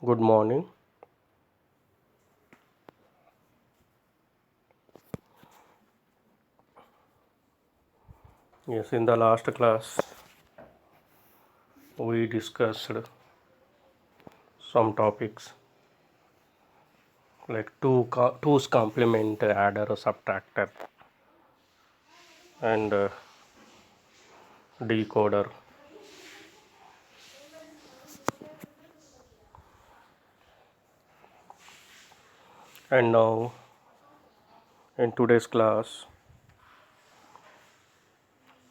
Good morning. Yes, in the last class, we discussed some topics like two's complement, adder, subtractor, and decoder. And now, in today's class,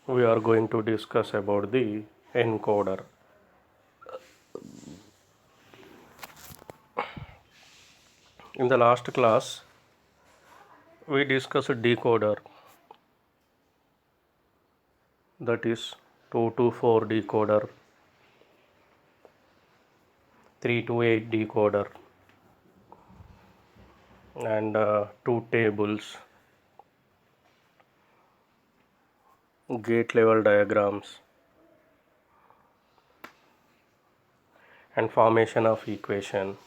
we are going to discuss about the encoder. In the last class, we discussed decoder, that is 2 to 4 decoder, 3 to 8 decoder, and two tables, gate level diagrams, and formation of equation.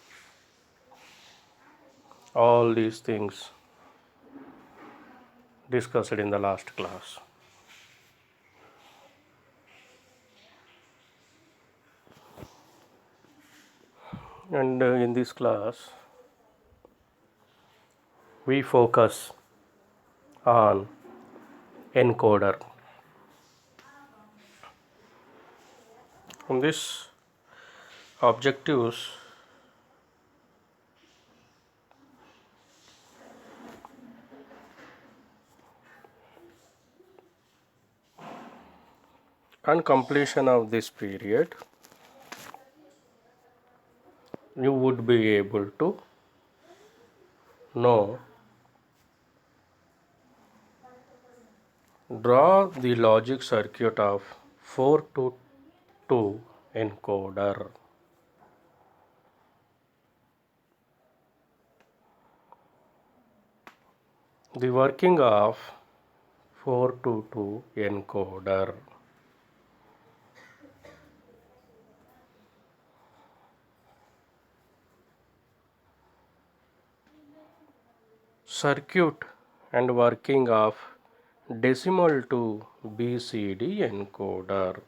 All these things discussed in the last class. And in this class, we focus on encoder. In this objectives, on completion of this period, you would be able to know, draw the logic circuit of 4 to 2 encoder. The working of 4 to 2 encoder. Circuit and working of decimal to BCD encoder.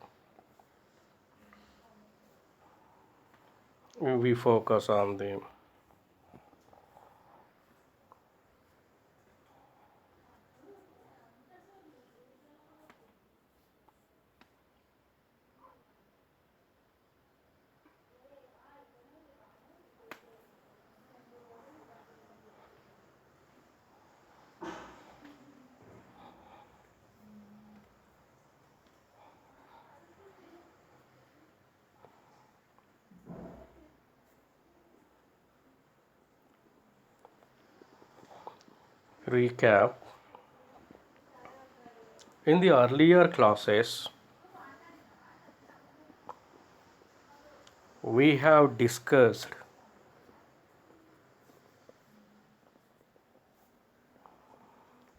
We focus on them. Recap. In the earlier classes, we have discussed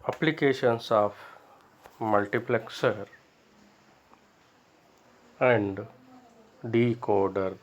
applications of multiplexer and decoder.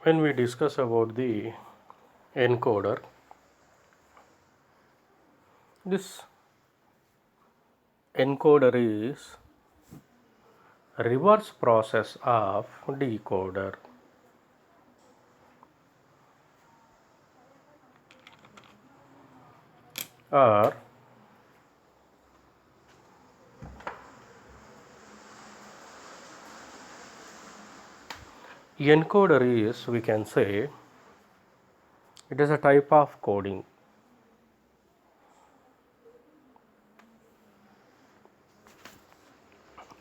When we discuss about the encoder, this encoder is reverse process of decoder. Or Encoder is, we can say, it is a type of coding.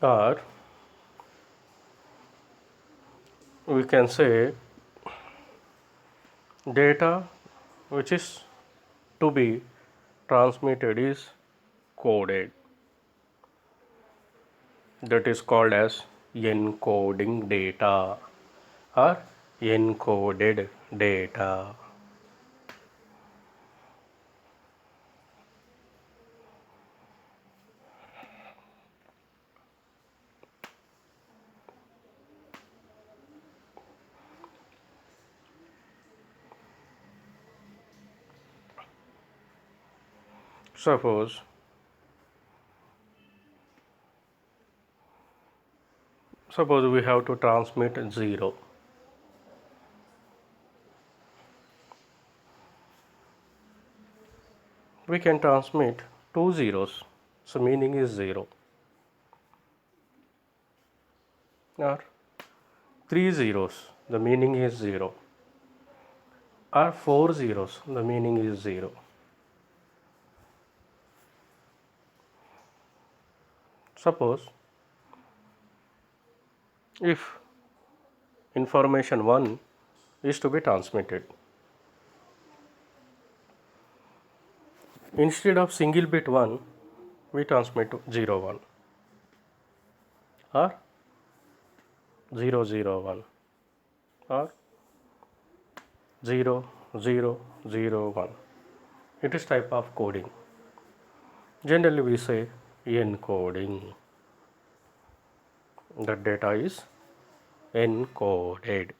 Or we can say data which is to be transmitted is coded. That is called as encoding data or encoded data. Suppose we have to transmit 0. We can transmit 2 zeros, so meaning is 0, or 3 zeros, the meaning is 0, or 4 zeros, the meaning is 0. Suppose if information 1 is to be transmitted, instead of single bit 1, we transmit 0 1 or 0 0 1 or 0 0 0 1. It is type of coding. Generally we say encoding. The data is encoded.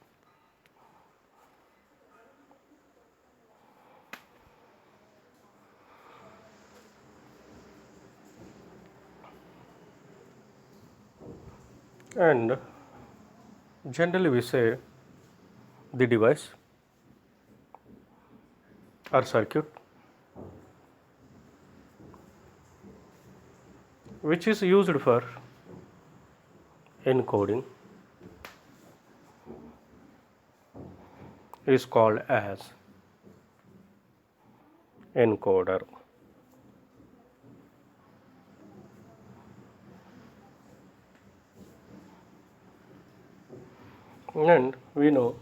And generally we say the device or circuit which is used for encoding is called as encoder. And we know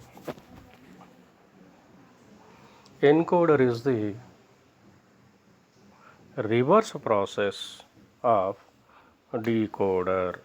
encoder is the reverse process of decoder.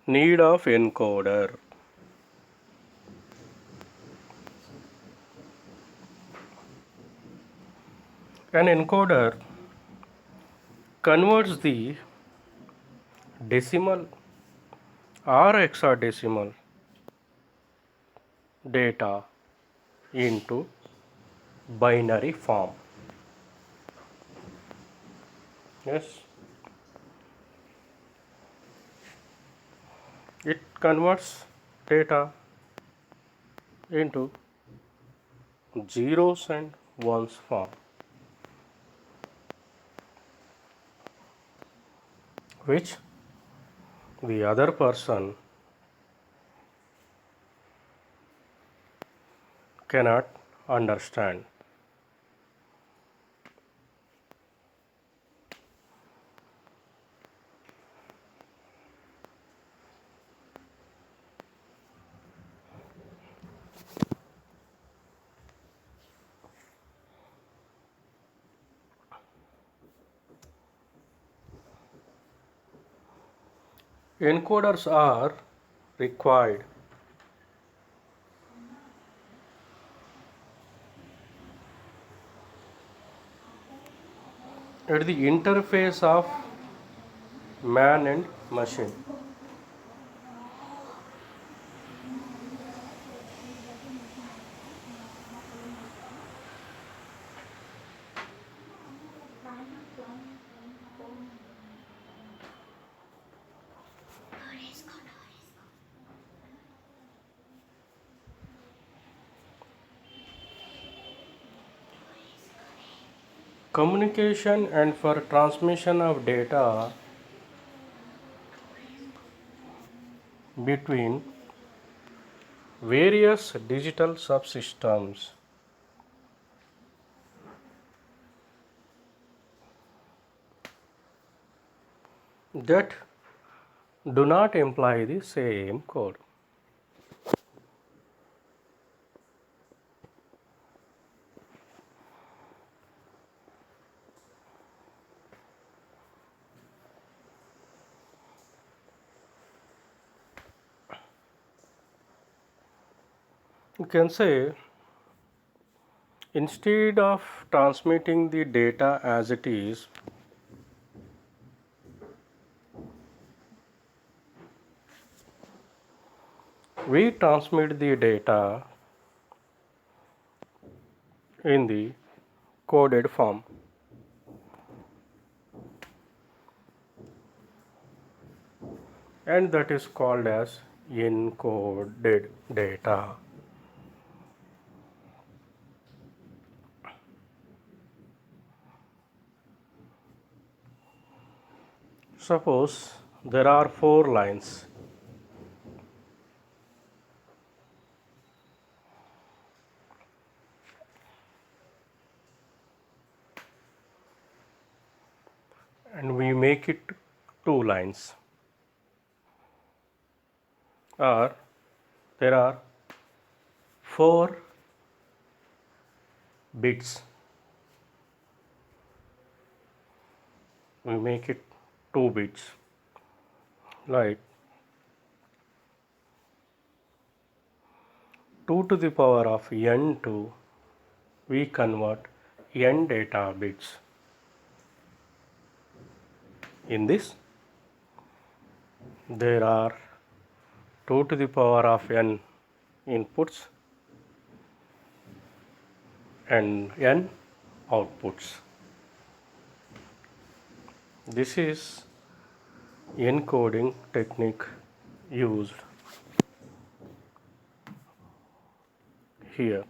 Need of encoder. An encoder converts the decimal or hexadecimal data into binary form. Yes, it converts data into zeros and ones form, which the other person cannot understand. Encoders are required at the interface of man and machine. Communication and for transmission of data between various digital subsystems that do not employ the same code. You can say instead of transmitting the data as it is, we transmit the data in the coded form. And that is called as encoded data. Suppose there are 4 lines. And we make it 2 lines. Or there are 4 bits. We make it 2 bits. Like 2 to the power of n2, we convert n data bits. In this, there are 2 to the power of n inputs and n outputs. This is encoding technique used here,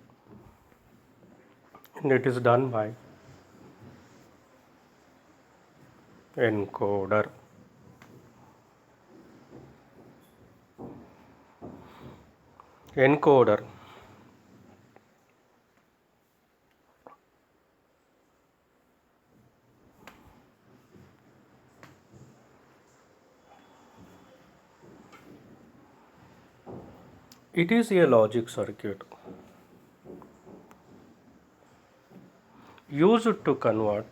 and it is done by encoder. Encoder. It is a logic circuit used to convert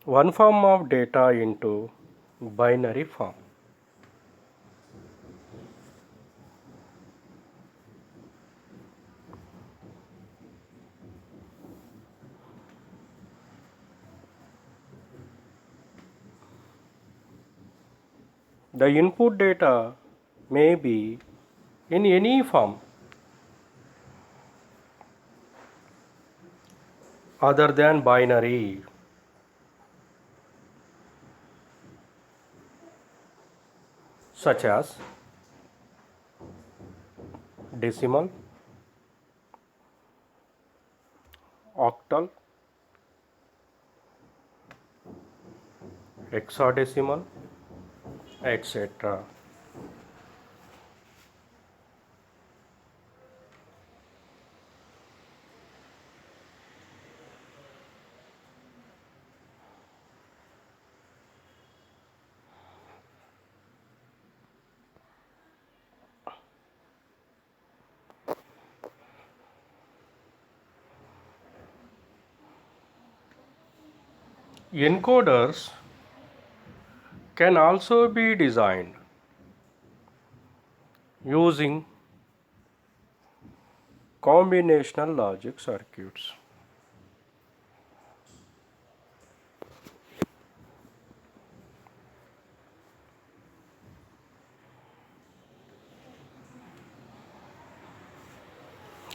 one form of data into binary form. The input data may be in any form other than binary, such as decimal, octal, hexadecimal, etc. Encoders can also be designed using combinational logic circuits.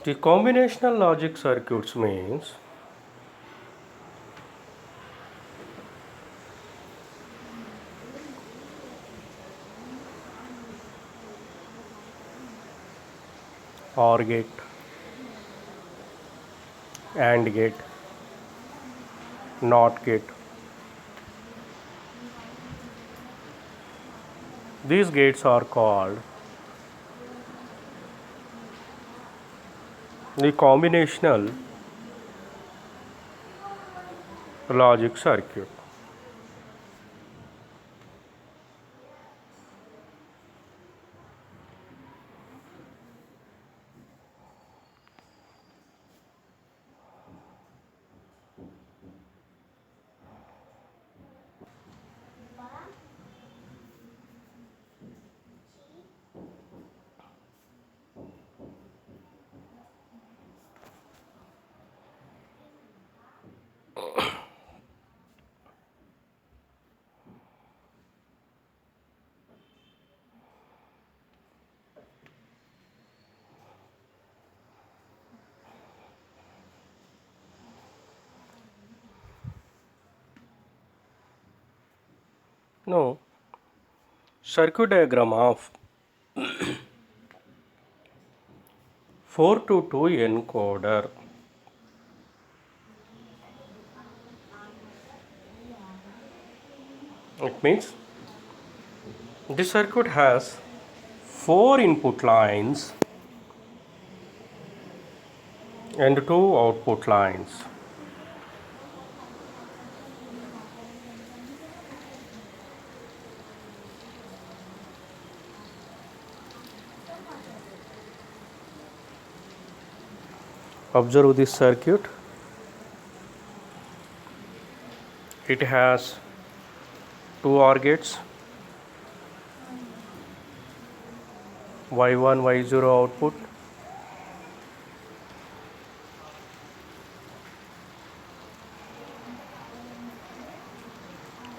The combinational logic circuits means OR gate, AND gate, NOT gate. These gates are called the combinational logic circuit. Now, circuit diagram of 4 to 2 encoder. It means this circuit has 4 input lines and 2 output lines. Observe this circuit. It has 2 OR gates, Y1, Y0 output,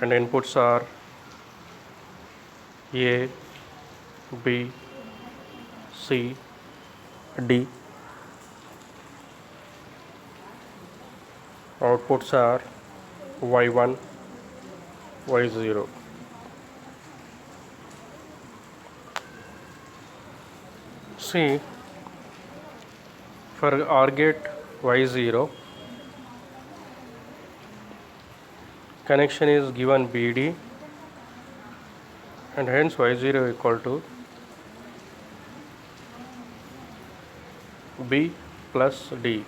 and inputs are A, B, C, D. Outputs are Y1, Y0. See, for OR gate Y0, connection is given BD, and hence Y0 equal to B plus D.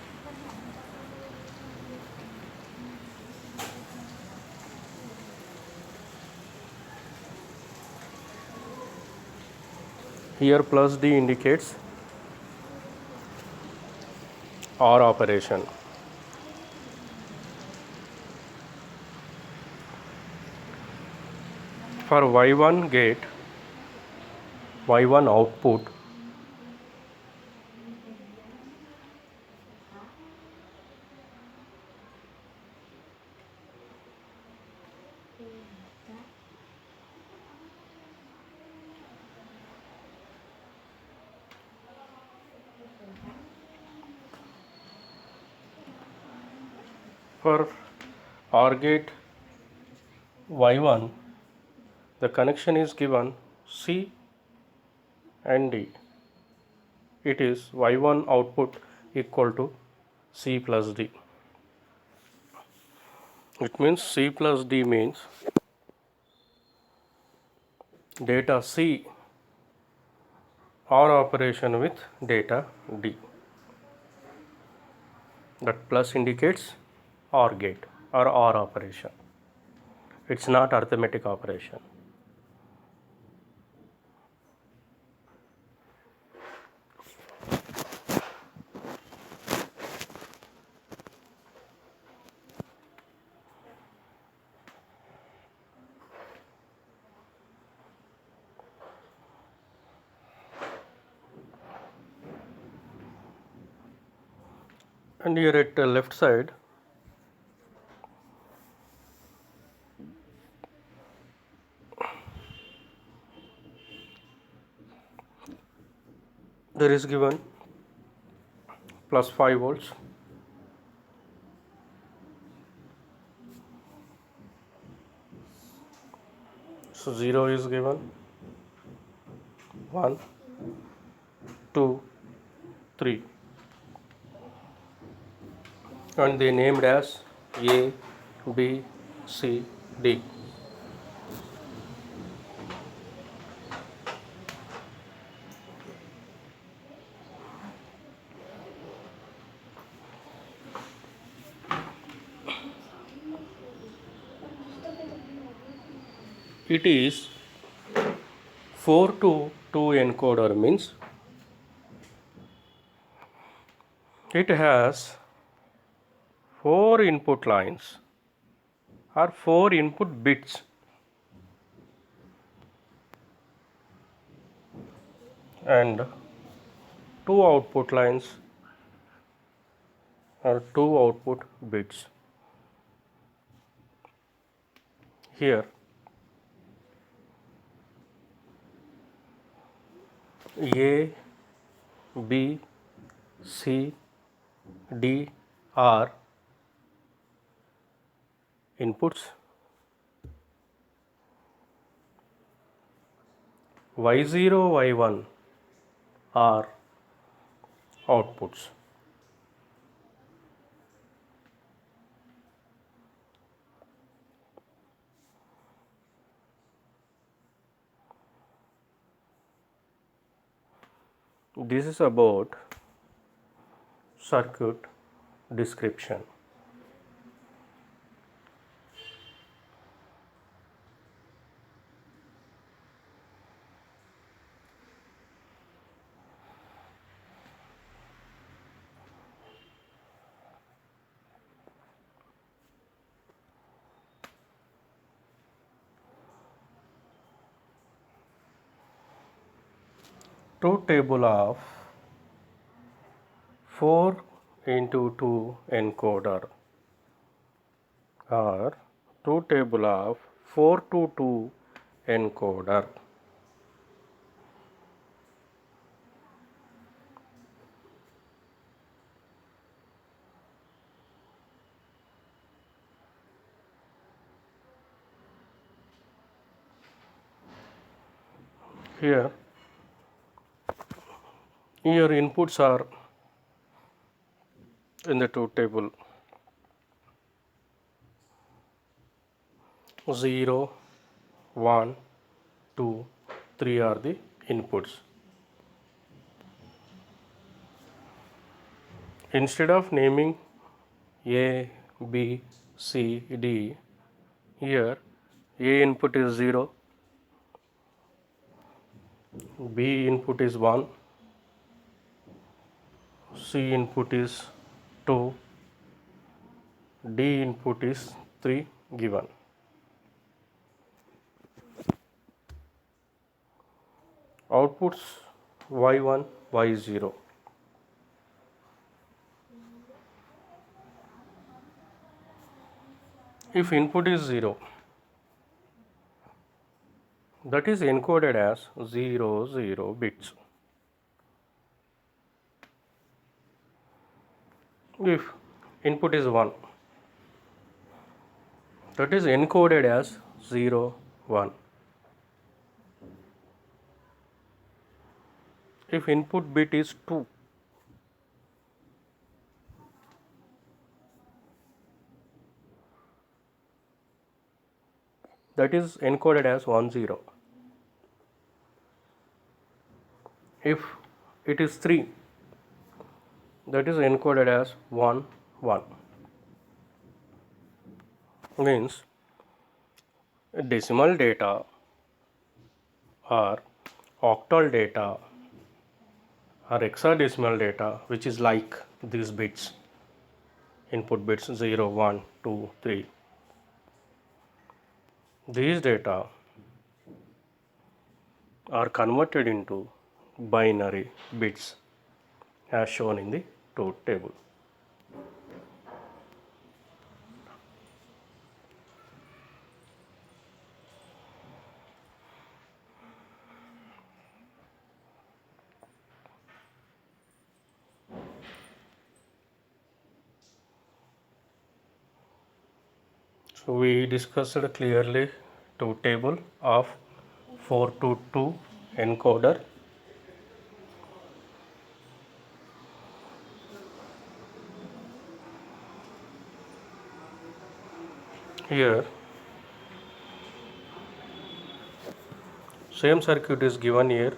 Here plus D indicates OR operation. For Y1 gate, Y1 output, for OR gate Y1, the connection is given C and D. It is Y1 output equal to C plus D. It means C plus D means data C OR operation with data D. That plus indicates OR gate or OR operation. It's not arithmetic operation. And here at the left side, there is given plus 5 volts. So 0 is given, 1, 2, 3, and they named as A, B, C, D. It is 4 to 2 encoder, means it has 4 input lines or 4 input bits and 2 output lines or 2 output bits. Here A, B, C, D are inputs, Y0, Y1 are outputs. This is about circuit description. Truth table of 4 into 2 encoder or truth table of 4 to 2 encoder. Here your inputs are in the truth table 0, 1, 2, 3 are the inputs. Instead of naming A, B, C, D, here A input is 0, B input is 1, C input is 2, D input is 3 given. Outputs Y1, Y0. If input is 0, that is encoded as 0, 0 bits. If input is 1, that is encoded as 0, 1. If input bit is 2, that is encoded as 1, 0. If it is 3, that is encoded as 1, 1. Means decimal data or octal data or hexadecimal data, which is like these bits, input bits 0, 1, 2, 3. These data are converted into binary bits as shown in the truth table. So we discussed clearly two table of 4 to 2 encoder. Here same circuit is given here.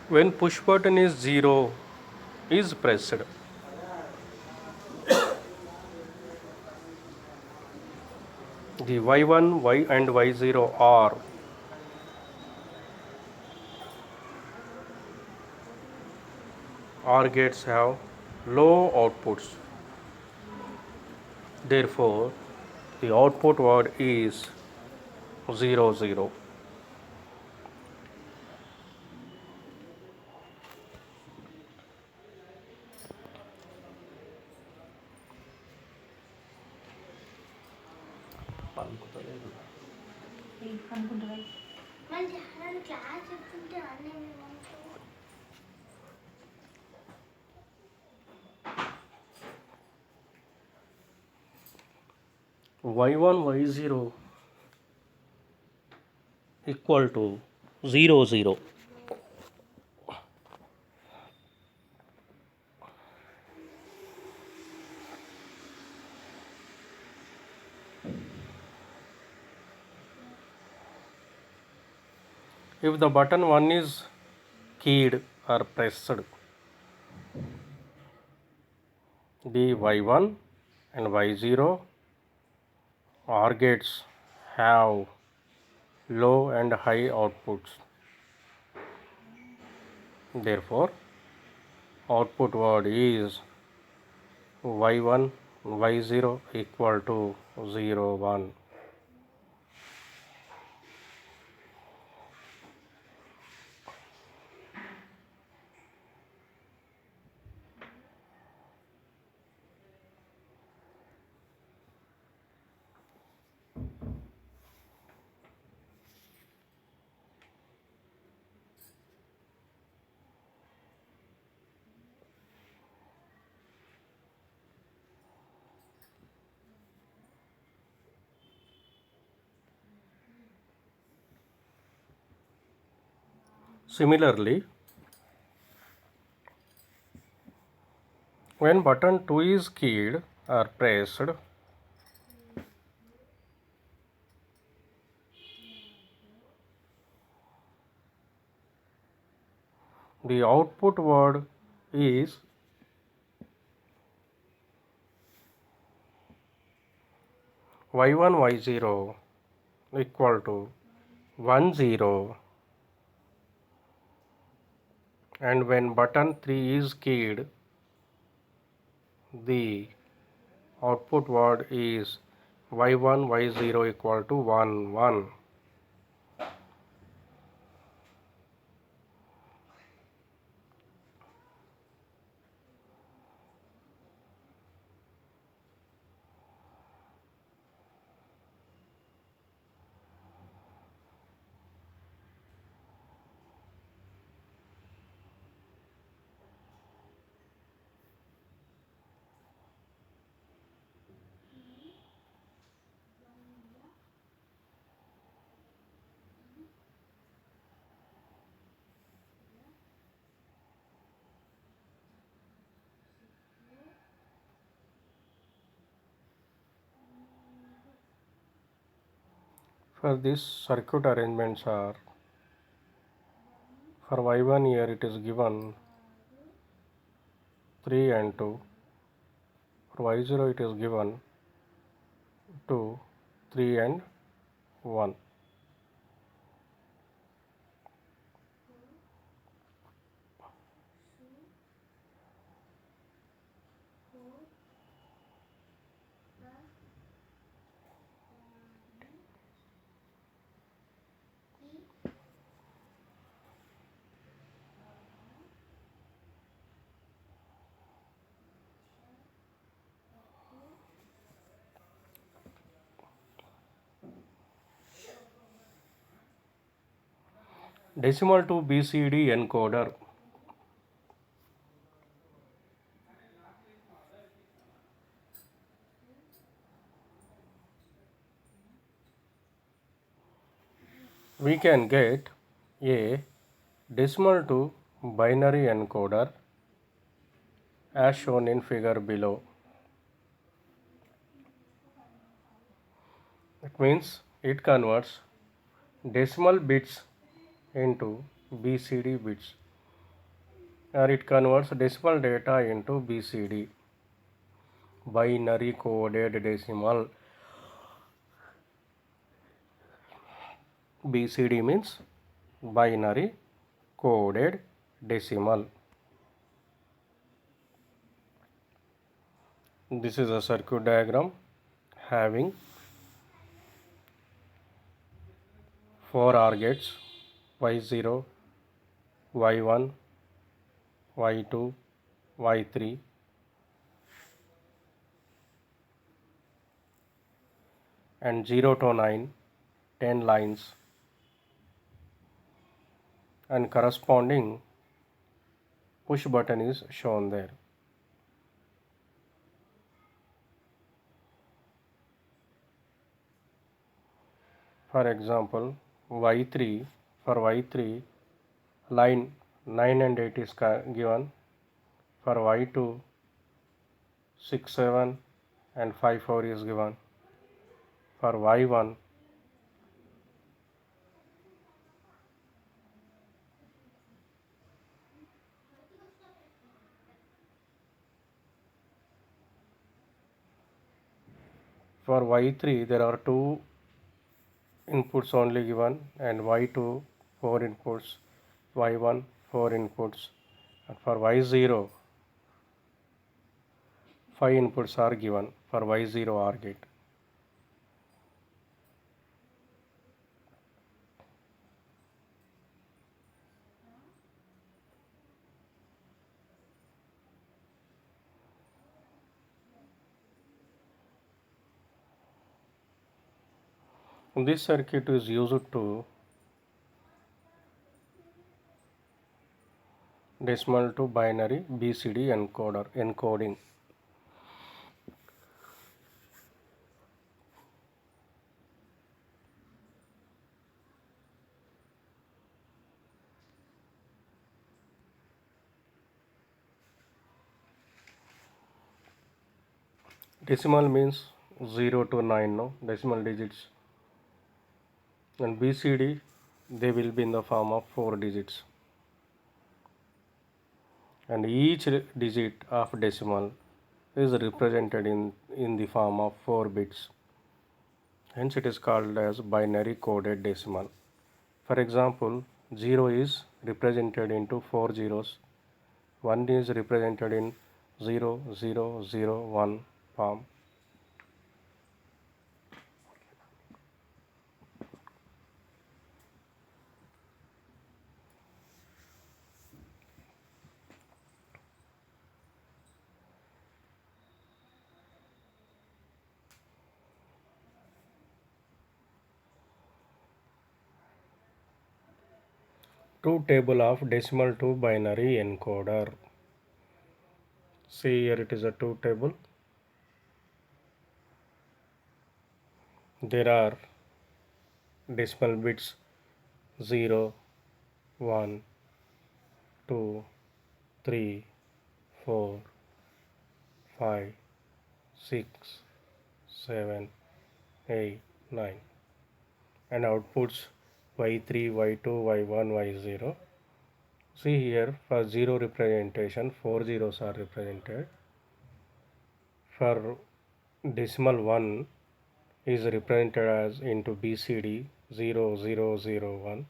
When push button is 0 is pressed, the Y1, Y and Y0 OR gates have low outputs. Therefore, the output word is 0 0. Y1, Y0 equal to 0 0. If the button 1 is keyed or pressed, the Y1 and Y0 OR gates have low and high outputs. Therefore, output word is Y1, Y0 equal to 0 1. Similarly, when button 2 is keyed or pressed, the output word is Y1 Y0 equal to 1 0, and when button 3 is keyed, the output word is Y1 Y0 equal to 1 1. For this circuit arrangements are, for Y1 here it is given 3 and 2, for Y0 it is given 2, 3 and 1. Decimal to BCD encoder. We can get a decimal to binary encoder as shown in figure below. It means it converts decimal bits into BCD bits, or it converts decimal data into BCD, binary coded decimal. BCD means binary coded decimal. This is a circuit diagram having 4 OR gates: Y0, Y1, Y2, Y3, and 0 to 9, 10 lines, and corresponding push button is shown there. For example, Y3, for Y3 line 9 and 8 is given. For Y2 6, 7 and 5, 4 is given. For Y1 for Y3 there are 2 inputs only given, and Y2 4 inputs, Y1 4 inputs, and for Y0 5 inputs are given for Y0 OR gate. This circuit is used to decimal to binary BCD encoding. Decimal means 0 to 9, no decimal digits, and BCD they will be in the form of 4 digits, and each digit of decimal is represented in the form of 4 bits. Hence it is called as binary coded decimal. For example, 0 is represented into 4 zeros, 1 is represented in 0, 0, 0, 1 form. Truth table of decimal to binary encoder. See here, it is a truth table. There are decimal bits 0, 1, 2, 3, 4, 5, 6, 7, 8, 9, and outputs Y3, Y2, Y1, Y0. See here, for 0 representation 4 zeros are represented. For decimal 1 is represented as into BCD 0, 0, 0, 1.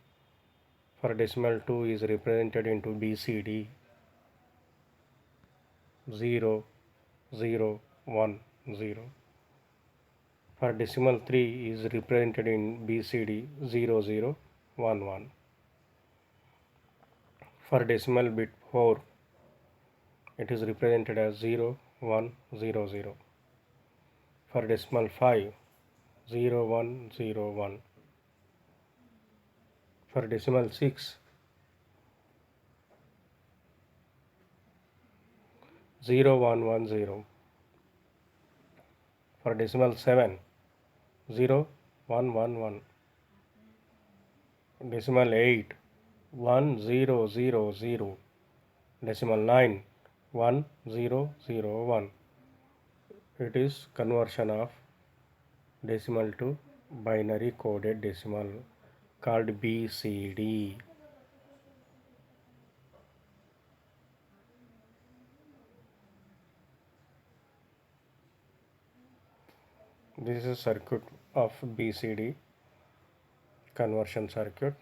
For decimal 2 is represented into BCD 0, 0, 1, 0. For decimal 3 is represented in BCD 0, 0, 1, 1. For decimal bit 4, it is represented as 0, 1, 0, 0. For decimal 5, 0, 1, 0, 1. For decimal 6, 0110. For decimal 7, 0111. Decimal 8, 1000. Decimal 9, 1001. It is conversion of decimal to binary coded decimal called BCD. This is a circuit of BCD conversion circuit.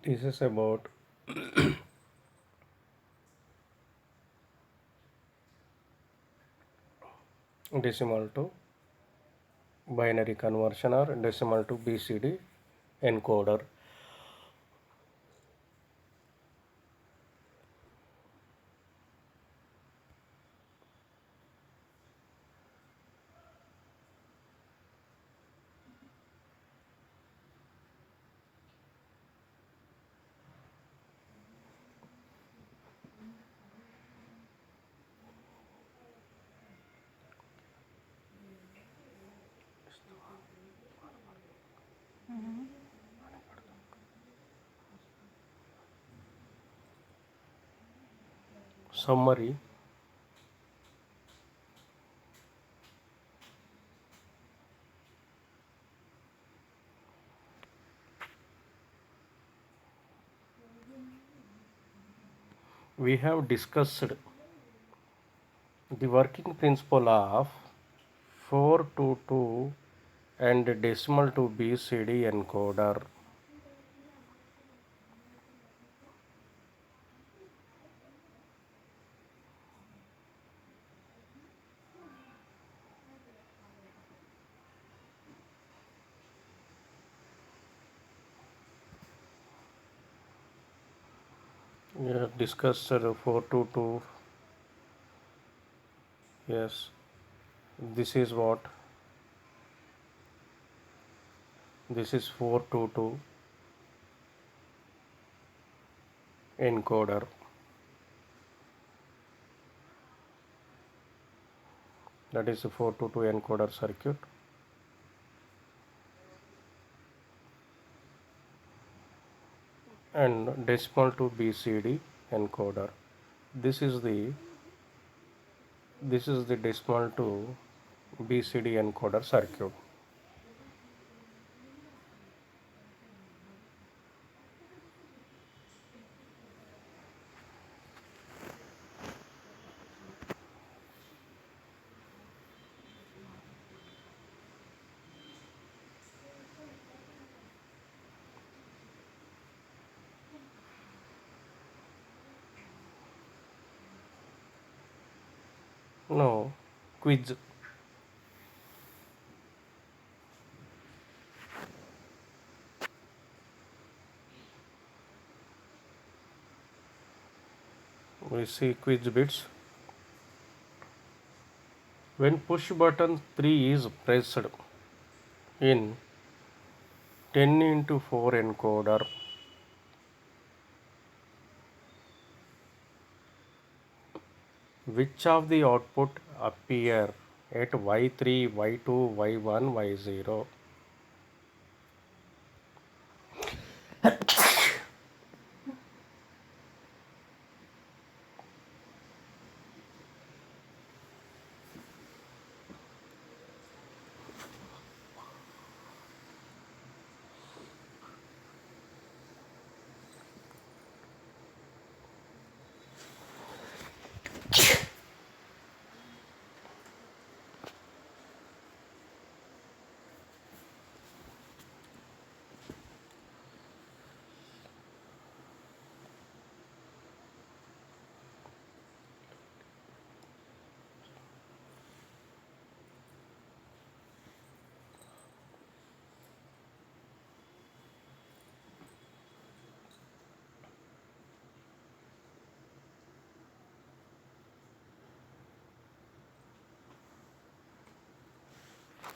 This is about decimal to binary conversion or decimal to BCD encoder. Summary. We have discussed the working principle of 422 and decimal to BCD encoder. We have discussed 422. Yes, this is what? This is 422 encoder. That is a 422 encoder circuit. And decimal to BCD encoder. This is the decimal to BCD encoder circuit. No, quiz. We see quiz bits. When push button 3 is pressed in 10 into 4 encoder, which of the output appear at Y3, Y2, Y1, Y0?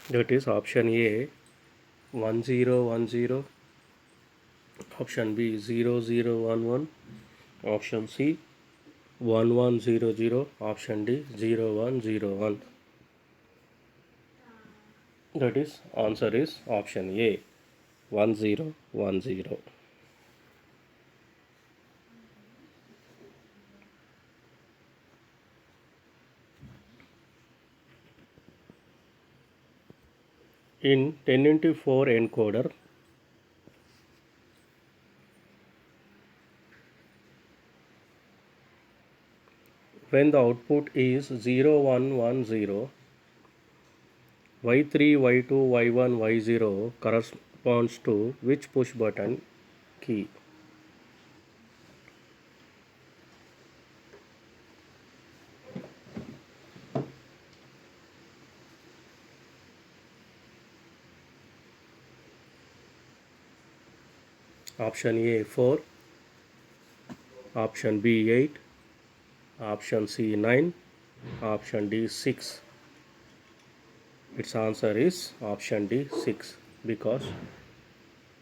That is option A 1010, option B 0011, option C 1100, option D 0101. That is answer is option A 1010. In 10 into 4 encoder, when the output is 0110, Y3, Y2, Y1, Y0 corresponds to which push button key? Option A 4, option B 8, option C 9, option D 6. Its answer is option D 6 because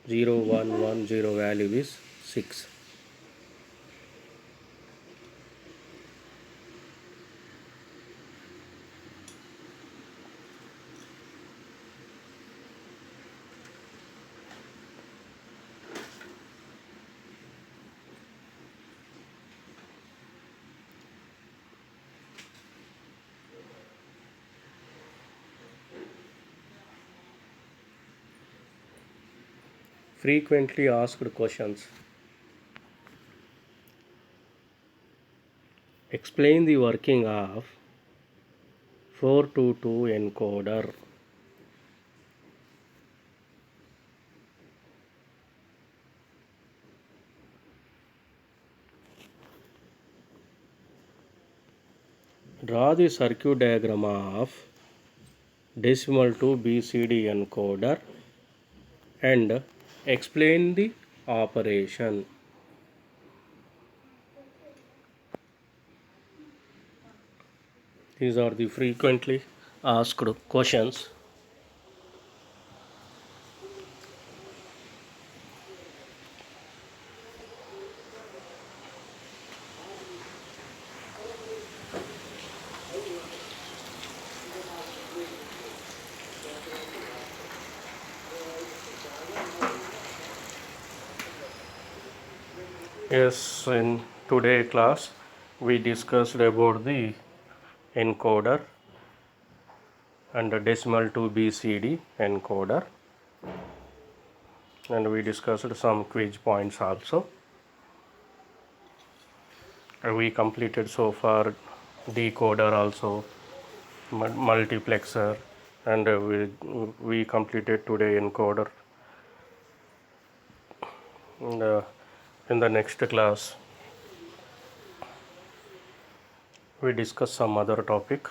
0110 value is 6. Frequently asked questions. Explain the working of 422 encoder. Draw the circuit diagram of decimal to BCD encoder and explain the operation. These are the frequently asked questions. Yes, in today class we discussed about the encoder and the decimal to BCD encoder, and we discussed some quiz points also. We completed so far decoder also, multiplexer, and we completed today encoder. And, in the next class we discuss some other topic.